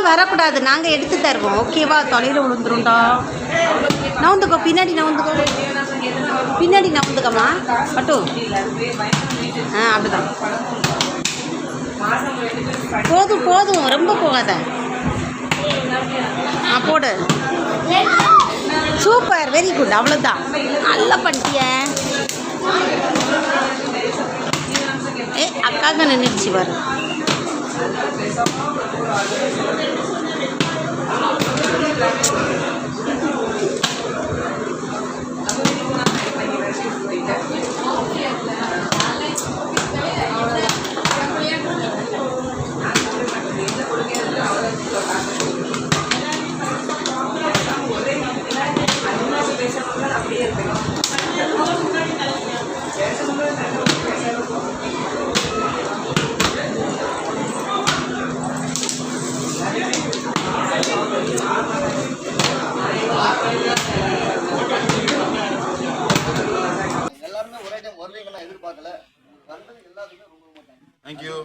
வரக்கூடாது, நாங்கள் எடுத்து தருவோம். ஓகேவா? தொலைவில் விழுந்துரும்டா. நவுந்துக்கோ, பின்னாடி நவுந்துக்கோ, பின்னாடி நவுந்துக்கம்மா பட்டு. அப்படிதான். போதும் போதும், ரொம்ப போகாத. போடு. Super, very good. அவ்வளோதான், நல்லா பண்ணிட்டிய. அக்காங்க நின்றுச்சு பாரு. Thank you.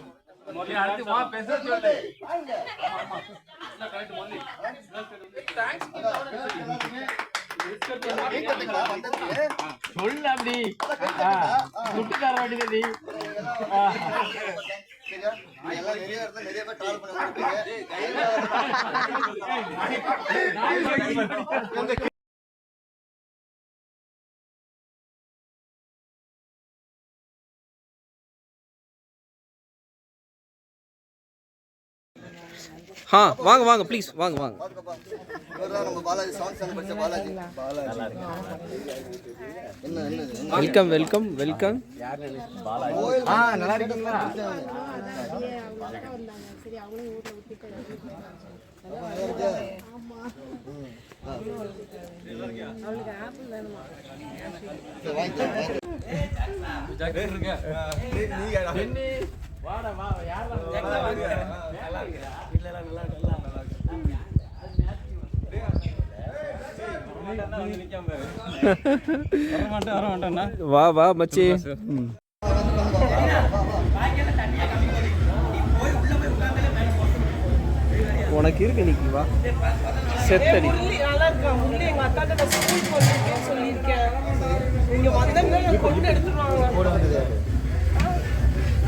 சொல்ல அப்படி முட்டுக்கார வாட்டி வாங்க வாங்க ப்ளீஸ், வாங்க வாங்க. Welcome welcome welcome. நல்லா இருக்கீங்களா? வாடா வா, யார் வா வா மச்சி. உனக்கு இருக்கு, நிக்கி வா. செத்தடி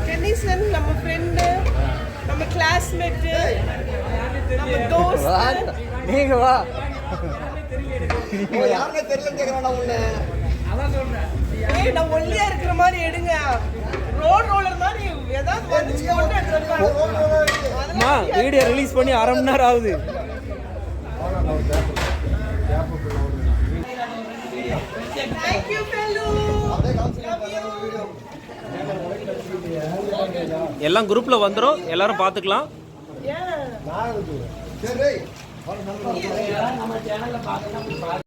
டென்னிசன் நம்ம ஃப்ரெண்டு, நம்ம கிளாஸ்மேட்டு, நம்ம தோஸ்த். நீங்க வா. யாருமே தெரியல கேக்குறானா உன்னை? அதான் சொல்றேன். நான் ஒல்லியா இருக்கிற மாதிரி எடுங்க. ரோலர் மாதிரி ஏதாவது வந்துச்சு போட்டு எடுத்துறேன். வீடியோ ரிலீஸ் பண்ணி அரை மணி நேரம் ஆகுது. Thank you fellow. எல்லாம் குரூப்ல வந்துரும், எல்லாரும் பாத்துக்கலாம். நம்ம சேனல்ல பார்க்கலாம்.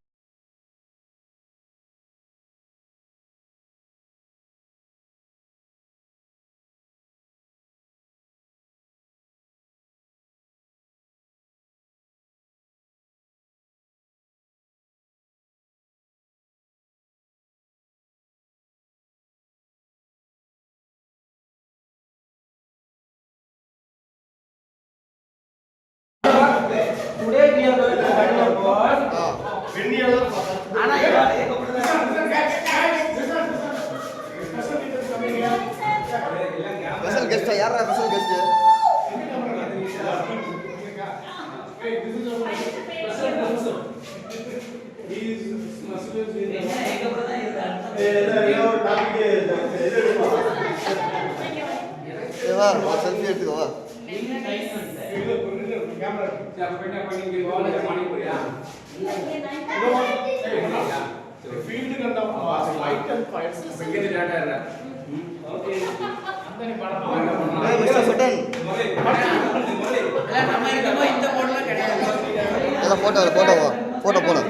Today we are going to study about Special guest யாரா? Special guest செல்ஃபி எடுத்துக்கோ. ஃபீல்டு கண்ட ஃபைட் அண்ட் ஃபைட்ஸ் பெரிய டேட்டா இல்ல. ஓகே அந்த படம் மிஸ்டர் சுடன் இல்ல நம்ம இருக்கமோ இந்த போட்டோல கிடையாது. அத போட்டோ போடு.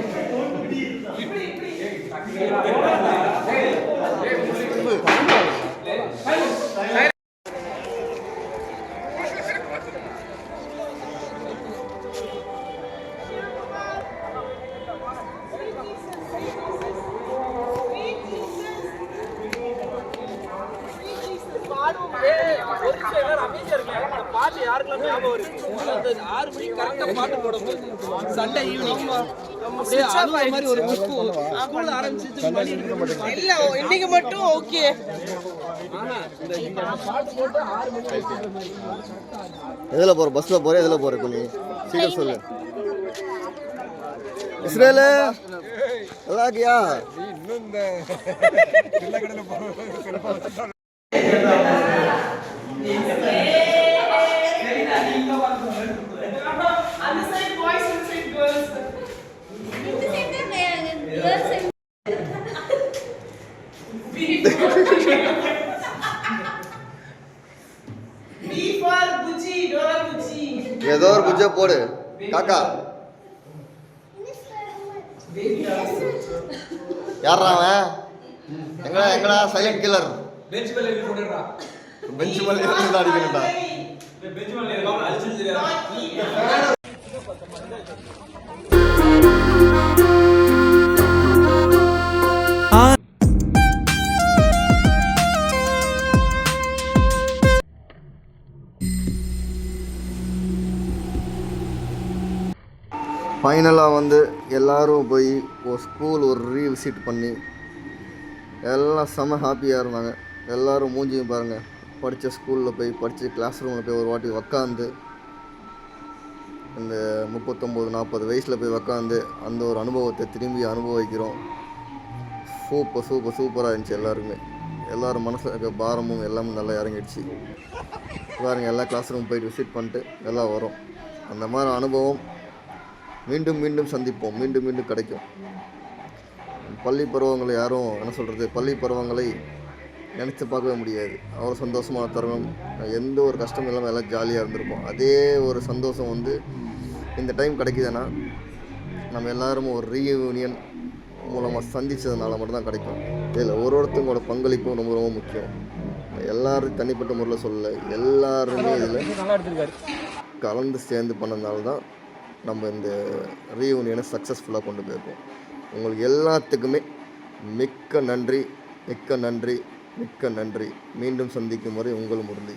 பாட்டு யாருக்கெல்லாம் ஞாபகம் இருக்கு? 6 மணிக்கு கரெக்டா பாட்டு போடும்போது சண்டே ஈவினிங் அப்படியே அழுகுற மாதிரி ஒரு ஸ்கூல் ஆரம்பிச்சிட்டு மணி இல்ல இன்னைக்கு மட்டும் ஓகே. இந்த பாட்டு போட்டு 6 மணிக்கு எதில் போகிற? பஸ்ஸில் போகிற எதில் போகிற? நீ சீக்கிரம் சொல்லு. இஸ்ரேலு நல்லா இருக்கியா? அந்த சைடு பாய்ஸ் அந்த சைடு கேர்ள்ஸ். பி ஃபார் குச்சி, டோரா குச்சி. ஏதோ ஒரு குஜ்ஜை போடு காக்கா. யாரா அவன்? எங்கடா சைலண்ட் கில்லர்? பெஞ்ச் மேல இருந்து போடுறா. பெஞ்ச் மேல இருந்து அடிக்கணும்டா. பெஞ்ச் மேல ஏதாவது அழிச்சு தெரியாது. ஃபைனலாக வந்து எல்லோரும் போய் ஒரு ஸ்கூல் ஒரு ரீவிசிட் பண்ணி எல்லாம் செம ஹாப்பியாக இருந்தாங்க. எல்லோரும் மூஞ்சியும் பாருங்கள், படித்த ஸ்கூலில் போய் படித்த கிளாஸ் ரூமில் போய் ஒரு வாட்டி உக்காந்து இந்த 39-40 வயசில் போய் உக்காந்து அந்த ஒரு அனுபவத்தை திரும்பி அனுபவிக்கிறோம். சூப்பராக இருந்துச்சு. எல்லாருமே எல்லோரும் மனசில் இருக்க பாரமும் எல்லாமே நல்லா இறங்கிடுச்சு. பாருங்கள், எல்லா கிளாஸ் ரூம் போயிட்டு விசிட் பண்ணிட்டு எல்லாம் வரும். அந்த மாதிரி அனுபவம் மீண்டும் சந்திப்போம், மீண்டும் கிடைக்கும். பள்ளி பருவங்களை யாரும் என்ன சொல்கிறது, பள்ளி பருவங்களை நினச்சி பார்க்கவே முடியாது. அவ்வளோ சந்தோஷமான தருணம், எந்த ஒரு கஷ்டம் இல்லாமல் எல்லாம் ஜாலியாக இருந்திருப்போம். அதே ஒரு சந்தோஷம் வந்து இந்த டைம் கிடைக்குதுன்னா நம்ம எல்லோரும் ஒரு ரீயூனியன் மூலமாக சந்தித்ததுனால மட்டும்தான் கிடைக்கும். இதில் ஒருத்தவங்களோட பங்களிப்பும் ரொம்ப முக்கியம். எல்லோரும் தனிப்பட்ட முறையில் சொல்லலை, எல்லாருமே இதில் கலந்து சேர்ந்து பண்ணதுனால தான் நம்ம இந்த ரீயூனியனை சக்ஸஸ்ஃபுல்லாக கொண்டு போயிருக்கோம். உங்களுக்கு எல்லாத்துக்குமே மிக்க நன்றி. மீண்டும் சந்திக்கும் வரை உங்கள் முரளி.